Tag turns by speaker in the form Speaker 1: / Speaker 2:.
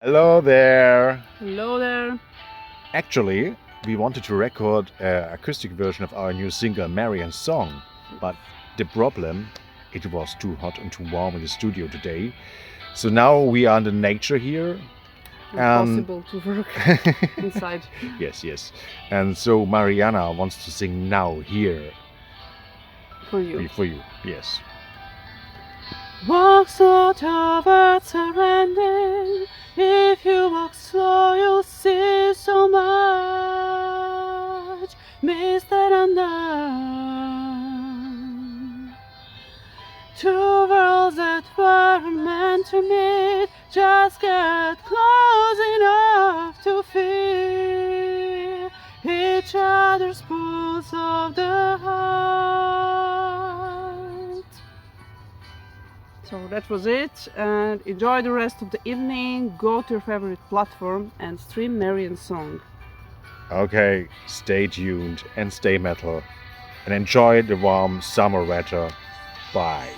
Speaker 1: Hello there.
Speaker 2: Hello there.
Speaker 1: Actually, we wanted to record an acoustic version of our new single Marian's Song, but the problem, it was too hot and too warm in the studio today. So now we are in the nature here.
Speaker 2: Impossible to work inside.
Speaker 1: Yes. And so Mariana wants to sing now here
Speaker 2: For you.
Speaker 1: for you. Yes.
Speaker 2: Walk slow towards surrender. If you walk slow, you'll see so much mist and undone. Two worlds that were meant to meet just get close enough to feel each other's pulse of the heart. So that was it, and enjoy the rest of the evening. Go to your favorite platform and stream Marian's Song.
Speaker 1: Okay, stay tuned and stay metal and enjoy the warm summer weather. Bye.